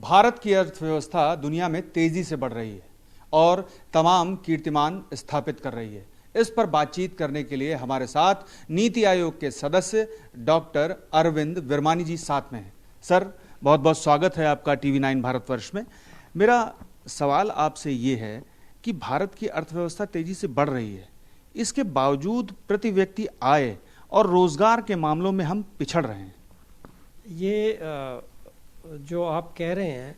भारत की अर्थव्यवस्था दुनिया में तेजी से बढ़ रही है और तमाम कीर्तिमान स्थापित कर रही है। इस पर बातचीत करने के लिए हमारे साथ नीति आयोग के सदस्य डॉक्टर अरविंद विरमानी जी साथ में हैं। सर, बहुत बहुत स्वागत है आपका टीवी 9 भारतवर्ष में। मेरा सवाल आपसे ये है कि भारत की अर्थव्यवस्था तेजी से बढ़ रही है, इसके बावजूद प्रति व्यक्ति आय और रोजगार के मामलों में हम पिछड़ रहे हैं। ये जो आप कह रहे हैं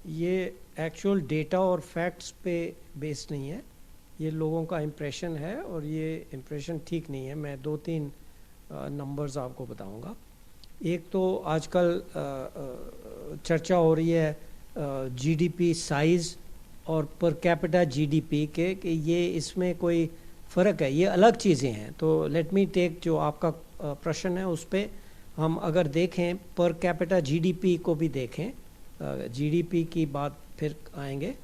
ये एक्चुअल डेटा और फैक्ट्स पे बेस्ड नहीं है, ये लोगों का इम्प्रेशन है और ये इम्प्रेशन ठीक नहीं है। मैं 2-3 नंबर्स आपको बताऊंगा। एक तो आजकल चर्चा हो रही है जीडीपी साइज़ और पर कैपिटा जीडीपी के कि ये इसमें कोई फ़र्क है, ये अलग चीज़ें हैं। तो लेट मी टेक जो आपका प्रश्न है उस पर हम अगर देखें पर कैपिटा जीडीपी को भी देखें, जीडीपी की बात फिर आएंगे।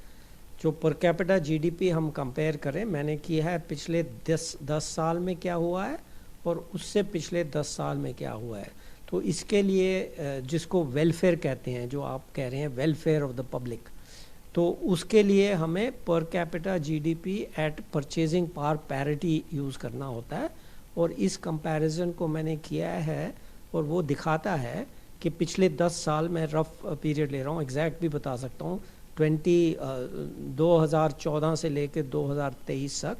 जो पर कैपिटा जीडीपी हम कंपेयर करें, मैंने किया है पिछले 10 साल में क्या हुआ है और उससे पिछले 10 साल में क्या हुआ है। तो इसके लिए जिसको वेलफेयर कहते हैं, जो आप कह रहे हैं वेलफेयर ऑफ द पब्लिक, तो उसके लिए हमें per capita GDP at purchasing power parity use करना होता है। और इस कंपैरिजन को मैंने किया है और वो दिखाता है कि पिछले 10 साल में रफ पीरियड ले रहा हूँ, एग्जैक्ट भी बता सकता हूँ, 2014 से लेकर 2023 तक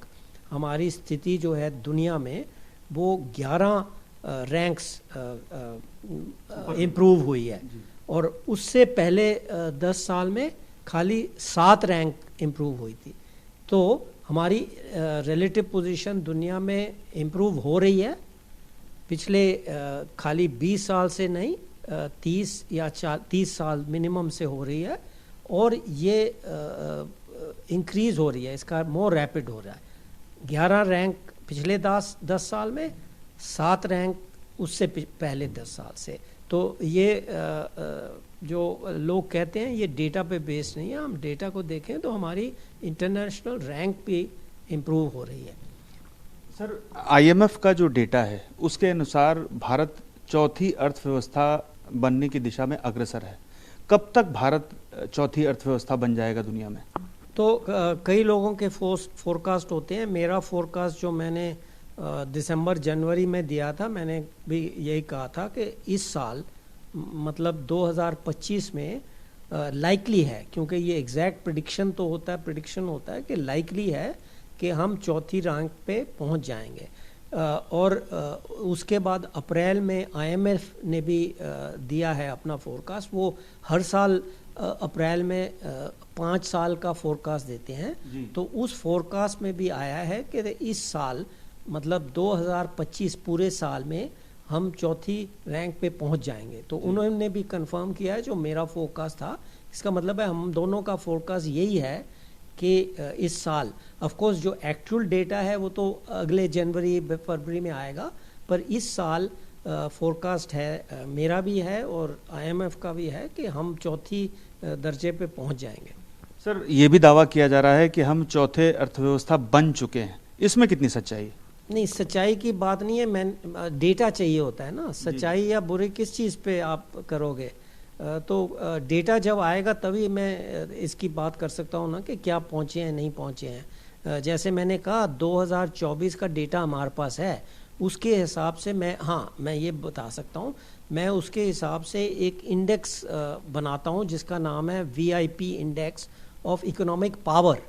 हमारी स्थिति जो है दुनिया में वो 11 रैंक्स इम्प्रूव हुई है और उससे पहले 10 साल में खाली 7 रैंक इम्प्रूव हुई थी। तो हमारी रिलेटिव पोजीशन दुनिया में इम्प्रूव हो रही है पिछले खाली 20 साल से नहीं, 30 या 30 साल मिनिमम से हो रही है और ये इंक्रीज हो रही है, इसका मोर रैपिड हो रहा है। 11 रैंक पिछले 10 साल में, 7 रैंक उससे पहले 10 साल से। तो ये जो लोग कहते हैं ये डेटा पे बेस्ड नहीं है, हम डेटा को देखें तो हमारी इंटरनेशनल रैंक भी इम्प्रूव हो रही है। सर, आईएमएफ का जो डेटा है उसके अनुसार भारत चौथी अर्थव्यवस्था बनने की दिशा में अग्रसर है। कब तक भारत चौथी अर्थव्यवस्था बन जाएगा दुनिया में? तो कई लोगों के फोरकास्ट होते हैं। मेरा फोरकास्ट जो मैंने दिसंबर जनवरी में दिया था, मैंने भी यही कहा था कि इस साल मतलब 2025 में लाइकली है, क्योंकि ये एग्जैक्ट प्रेडिक्शन तो होता है, प्रेडिक्शन होता है कि लाइकली है कि हम चौथी रैंक पे पहुंच जाएंगे। और उसके बाद अप्रैल में आईएमएफ ने भी दिया है अपना फोरकास्ट। वो हर साल अप्रैल में 5 साल का फोरकास्ट देते हैं। तो उस फोरकास्ट में भी आया है कि इस साल मतलब 2025 पूरे साल में हम चौथी रैंक पे पहुंच जाएंगे। तो उन्होंने भी कंफर्म किया है जो मेरा फोरकास्ट था। इसका मतलब है हम दोनों का फोरकास्ट यही है कि इस साल, ऑफ कोर्स जो एक्चुअल डेटा है वो तो अगले जनवरी फरवरी में आएगा, पर इस साल फोरकास्ट है, मेरा भी है और आईएमएफ का भी है कि हम चौथी दर्जे पे पहुंच जाएंगे। सर, ये भी दावा किया जा रहा है कि हम चौथे अर्थव्यवस्था बन चुके हैं, इसमें कितनी सच्चाई? नहीं, सच्चाई की बात नहीं है, मैं डेटा चाहिए होता है ना। सच्चाई या बुरे किस चीज़ पे आप करोगे? तो डेटा जब आएगा तभी मैं इसकी बात कर सकता हूँ ना कि क्या पहुँचे हैं नहीं पहुँचे हैं। जैसे मैंने कहा 2024 का डेटा हमारे पास है, उसके हिसाब से मैं ये बता सकता हूँ। मैं उसके हिसाब से एक इंडेक्स बनाता हूँ जिसका नाम है VIP index of economic power.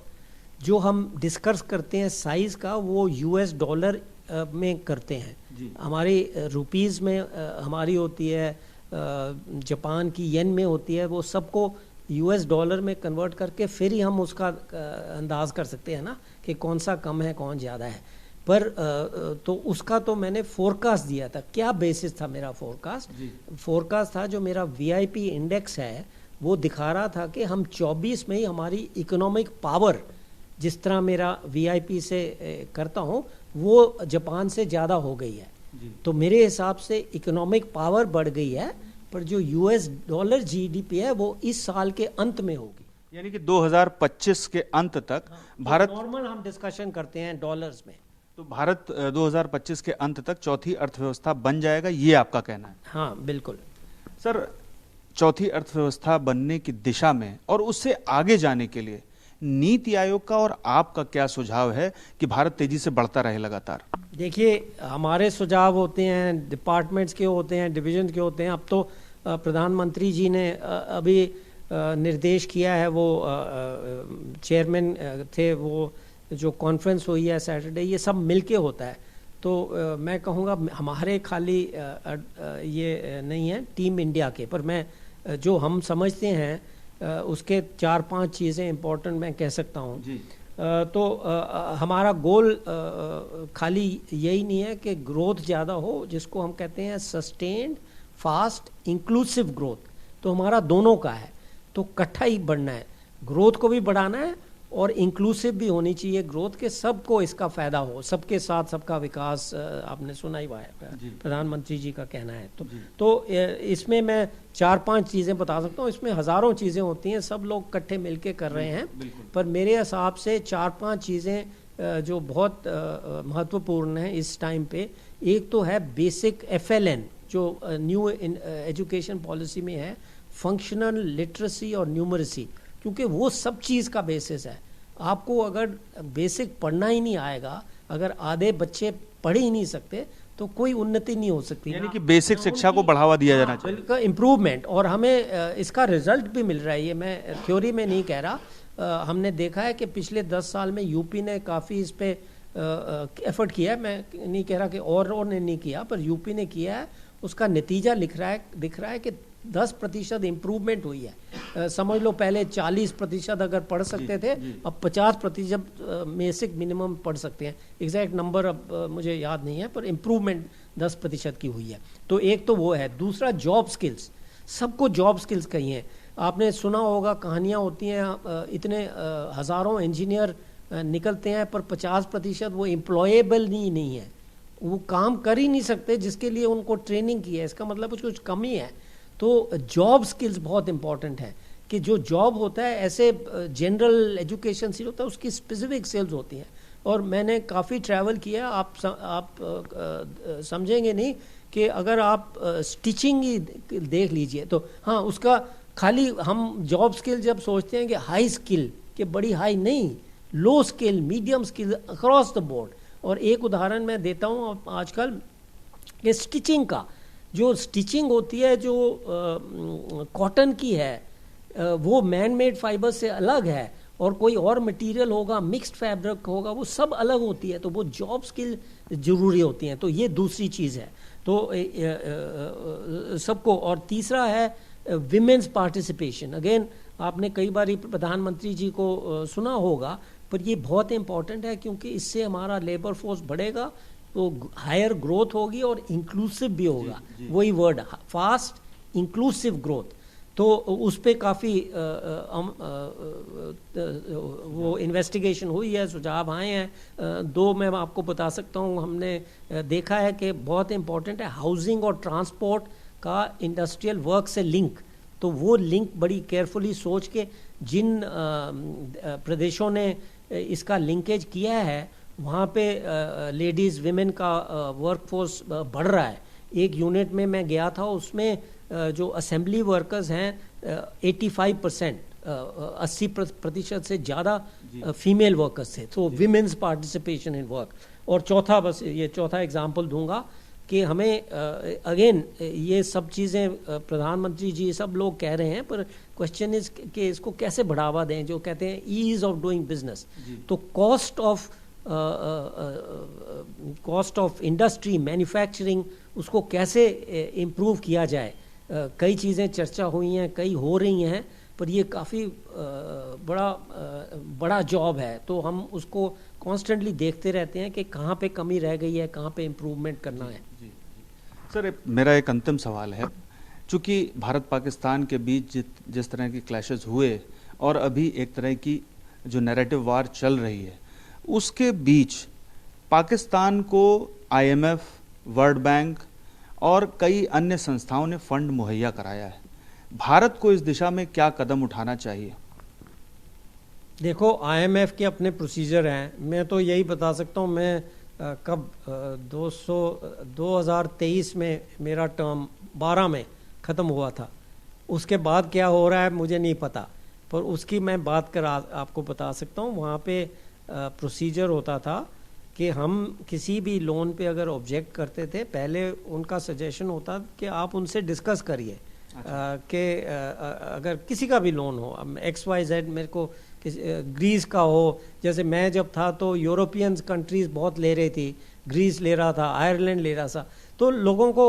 जो हम डिस्कस करते हैं साइज़ का वो US डॉलर में करते हैं। हमारी रुपीज़ में हमारी होती है, जापान की येन में होती है, वो सबको US डॉलर में कन्वर्ट करके फिर ही हम उसका अंदाज कर सकते हैं ना कि कौन सा कम है कौन ज़्यादा है। पर तो उसका तो मैंने फोरकास्ट दिया था। क्या बेसिस था मेरा फोरकास्ट? फोरकास्ट था जो मेरा VIP इंडेक्स है वो दिखा रहा था कि हम 24 में ही हमारी इकोनॉमिक पावर, जिस तरह मेरा VIP से करता हूँ, वो जापान से ज़्यादा हो गई है। तो मेरे हिसाब से इकोनॉमिक पावर बढ़ गई है, पर जो US डॉलर GDP है वो इस साल के अंत में होगी। यानी कि 2025 के अंत तक भारत, नॉर्मल हम डिस्कशन करते हैं डॉलर्स में, तो भारत 2025 के अंत तक चौथी अर्थव्यवस्था बन जाएगा, ये आपका कहना है? हाँ बिल्कुल। सर, चौथी अर्थव्यवस्था बनने की दिशा में और उससे आगे जाने के लिए नीति आयोग का और आपका क्या सुझाव है कि भारत तेजी से बढ़ता रहे लगातार? देखिए, हमारे सुझाव होते हैं, डिपार्टमेंट्स के होते हैं, डिवीजन के होते हैं। अब तो प्रधानमंत्री जी ने अभी निर्देश किया है, वो चेयरमैन थे, वो जो कॉन्फ्रेंस हुई है सैटरडे, ये सब मिलके होता है। तो मैं कहूँगा हमारे खाली ये नहीं है टीम इंडिया के, पर मैं जो हम समझते हैं उसके 4-5 चीज़ें इम्पोर्टेंट मैं कह सकता हूँ। तो हमारा गोल खाली यही नहीं है कि ग्रोथ ज़्यादा हो, जिसको हम कहते हैं सस्टेन्ड फास्ट इंक्लूसिव ग्रोथ, तो हमारा दोनों का है। तो इकट्ठा ही बढ़ना है, ग्रोथ को भी बढ़ाना है और इंक्लूसिव भी होनी चाहिए ग्रोथ, के सबको इसका फ़ायदा हो, सबके साथ सबका विकास। आपने सुना ही हुआ है, प्रधानमंत्री जी का कहना है। तो इसमें मैं 4-5 चीज़ें बता सकता हूँ। इसमें हज़ारों चीज़ें होती हैं, सब लोग इकट्ठे मिलके कर रहे हैं, पर मेरे हिसाब से 4-5 चीज़ें जो बहुत महत्वपूर्ण हैं इस टाइम पे। एक तो है बेसिक FLN, जो न्यू एजुकेशन पॉलिसी में है, फंक्शनल लिटरेसी और न्यूमरेसी, क्योंकि वो सब चीज़ का बेसिस है। आपको अगर बेसिक पढ़ना ही नहीं आएगा, अगर आधे बच्चे पढ़ ही नहीं सकते, तो कोई उन्नति नहीं हो सकती। यानी कि बेसिक शिक्षा को बढ़ावा दिया जाना चाहिए, इम्प्रूवमेंट। और हमें इसका रिजल्ट भी मिल रहा है, ये मैं थ्योरी में नहीं कह रहा। हमने देखा है कि पिछले 10 साल में यूपी ने काफ़ी इस पे एफर्ट किया है। मैं नहीं कह रहा कि और ने नहीं किया, पर यूपी ने किया है। उसका नतीजा दिख रहा है कि 10% इम्प्रूवमेंट हुई है। समझ लो पहले 40% अगर पढ़ सकते थे, अब 50% बेसिक मिनिमम पढ़ सकते हैं। एग्जैक्ट नंबर अब मुझे याद नहीं है, पर इम्प्रूवमेंट 10% की हुई है। तो एक तो वो है। दूसरा जॉब स्किल्स, सबको जॉब स्किल्स कहिए। आपने सुना होगा, कहानियाँ होती हैं, इतने हज़ारों इंजीनियर निकलते हैं, पर 50% वो एम्प्लॉयेबल नहीं है, वो काम कर ही नहीं सकते जिसके लिए उनको ट्रेनिंग की है। इसका मतलब कुछ कमी है। तो जॉब स्किल्स बहुत इंपॉर्टेंट है, कि जो जॉब होता है, ऐसे जनरल एजुकेशन से होता है, उसकी स्पेसिफिक स्किल्स होती हैं। और मैंने काफ़ी ट्रैवल किया, आप समझेंगे नहीं कि अगर आप स्टिचिंग ही देख लीजिए तो हाँ, उसका खाली हम जॉब स्किल जब सोचते हैं कि हाई स्किल, कि बड़ी हाई नहीं, लो skill, medium skill, across the board. और एक उदाहरण मैं देता हूँ आजकल कि स्टिचिंग का, जो स्टिचिंग होती है जो कॉटन की है, वो मैन मेड फाइबर से अलग है, और कोई और मटेरियल होगा, मिक्स्ड फैब्रिक होगा, वो सब अलग होती है। तो वो जॉब स्किल ज़रूरी होती हैं। तो ये दूसरी चीज़ है, तो सबको। और तीसरा है विमेंस पार्टिसिपेशन। अगेन आपने कई बार प्रधानमंत्री जी को सुना होगा, पर ये बहुत इंपॉर्टेंट है, क्योंकि इससे हमारा लेबर फोर्स बढ़ेगा, तो हायर ग्रोथ होगी और इंक्लूसिव भी होगा। वही वर्ड, फास्ट इंक्लूसिव ग्रोथ। तो उस पर काफ़ी वो इन्वेस्टिगेशन हुई है, सुझाव आए हैं। 2 मैं आपको बता सकता हूँ। हमने देखा है कि बहुत इम्पोर्टेंट है हाउसिंग और ट्रांसपोर्ट का इंडस्ट्रियल वर्क से लिंक। तो वो लिंक बड़ी केयरफुली सोच के, जिन प्रदेशों ने इसका लिंकेज किया है, वहाँ पे लेडीज़ विमेन का वर्कफोर्स बढ़ रहा है। एक यूनिट में मैं गया था, उसमें जो असेंबली वर्कर्स हैं 85%, 80% से ज़्यादा फीमेल वर्कर्स थे। तो विमेंस पार्टिसिपेशन इन वर्क। और चौथा, बस ये चौथा एग्जांपल दूंगा कि हमें अगेन ये सब चीज़ें प्रधानमंत्री जी सब लोग कह रहे हैं, पर क्वेश्चन इज कि इसको कैसे बढ़ावा दें। जो कहते हैं ईज ऑफ डूइंग बिजनेस, तो कॉस्ट ऑफ इंडस्ट्री, मैन्युफैक्चरिंग, उसको कैसे इम्प्रूव किया जाए। कई चीज़ें चर्चा हुई हैं, कई हो रही हैं, पर ये काफ़ी बड़ा जॉब है। तो हम उसको कॉन्स्टेंटली देखते रहते हैं कि कहाँ पे कमी रह गई है, कहाँ पे इम्प्रूवमेंट करना है। सर, मेरा एक अंतिम सवाल है। चूँकि भारत पाकिस्तान के बीच जिस तरह की क्लैशेस हुए और अभी एक तरह की जो नैरेटिव वार चल रही है, उसके बीच पाकिस्तान को IMF, वर्ल्ड बैंक और कई अन्य संस्थाओं ने फंड मुहैया कराया है। भारत को इस दिशा में क्या कदम उठाना चाहिए? देखो, IMF के अपने प्रोसीजर हैं। मैं तो यही बता सकता हूँ, मैं कब 2023 में मेरा टर्म 12 में ख़त्म हुआ था, उसके बाद क्या हो रहा है मुझे नहीं पता, पर उसकी मैं बात कर आपको बता सकता हूँ। वहाँ पे प्रोसीजर होता था कि हम किसी भी लोन पे अगर ऑब्जेक्ट करते थे, पहले उनका सजेशन होता कि आप उनसे डिस्कस करिए कि अगर किसी का भी लोन हो, अब XYZ मेरे को ग्रीस का हो, जैसे मैं जब था तो यूरोपियन कंट्रीज बहुत ले रही थी, ग्रीस ले रहा था, आयरलैंड ले रहा था, तो लोगों को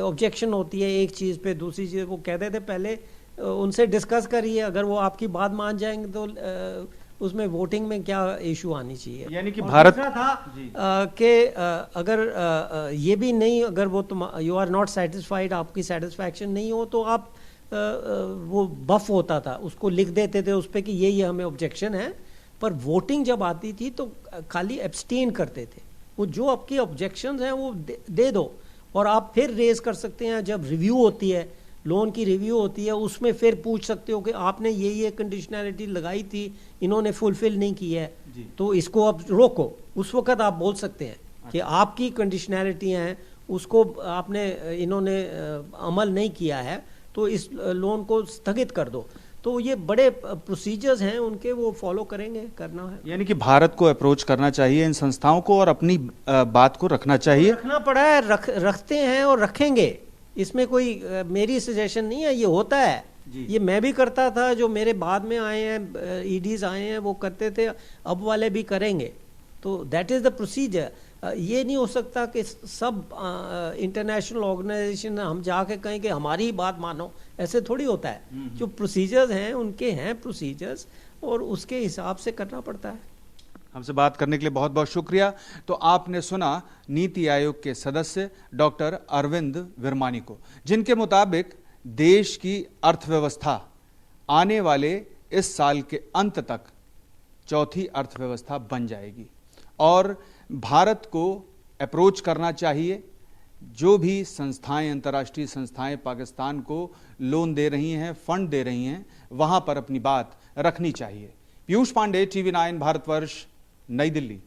ऑब्जेक्शन होती है एक चीज़ पे, दूसरी चीज़ वो कहते थे पहले उनसे डिस्कस करिए, अगर वो आपकी बात मान जाएंगे तो उसमें वोटिंग में क्या इशू आनी चाहिए। यानी कि भारत था कि अगर ये भी नहीं, अगर वो तुम यू आर नॉट सेटिस्फाइड, आपकी सेटिस्फैक्शन नहीं हो तो आप वो बफ होता था, उसको लिख देते थे उस पर कि ये हमें ऑब्जेक्शन है। पर वोटिंग जब आती थी तो खाली एब्सटेन करते थे, वो जो आपकी ऑब्जेक्शंस हैं वो दे दो और आप फिर रेज कर सकते हैं। जब रिव्यू होती है, लोन की रिव्यू होती है, उसमें फिर पूछ सकते हो कि आपने ये कंडीशनैलिटी लगाई थी, इन्होंने फुलफिल नहीं की है, तो इसको अब रोको। उस वक्त आप बोल सकते हैं कि आपकी कंडीशनैलिटी हैं, उसको आपने इन्होंने अमल नहीं किया है, तो इस लोन को स्थगित कर दो। तो ये बड़े प्रोसीजर्स हैं उनके, वो फॉलो करेंगे, करना है। यानी कि भारत को अप्रोच करना चाहिए इन संस्थाओं को और अपनी बात को रखना चाहिए। रखना पड़ा है, रखते हैं और रखेंगे, इसमें कोई मेरी सजेशन नहीं है, ये होता है। ये मैं भी करता था, जो मेरे बाद में आए हैं ईडीज आए हैं वो करते थे, अब वाले भी करेंगे। तो दैट इज द प्रोसीजर। ये नहीं हो सकता कि सब इंटरनेशनल ऑर्गेनाइजेशन हम जाके कहें कि हमारी बात मानो, ऐसे थोड़ी होता है। जो प्रोसीजर्स हैं उनके हैं प्रोसीजर्स, और उसके हिसाब से करना पड़ता है। हमसे बात करने के लिए बहुत बहुत शुक्रिया। तो आपने सुना नीति आयोग के सदस्य डॉक्टर अरविंद विरमानी को, जिनके मुताबिक देश की अर्थव्यवस्था आने वाले इस साल के अंत तक चौथी अर्थव्यवस्था बन जाएगी और भारत को अप्रोच करना चाहिए। जो भी संस्थाएं, अंतर्राष्ट्रीय संस्थाएं पाकिस्तान को लोन दे रही हैं, फंड दे रही हैं, वहां पर अपनी बात रखनी चाहिए। पीयूष पांडे, TV9 भारतवर्ष, नई दिल्ली।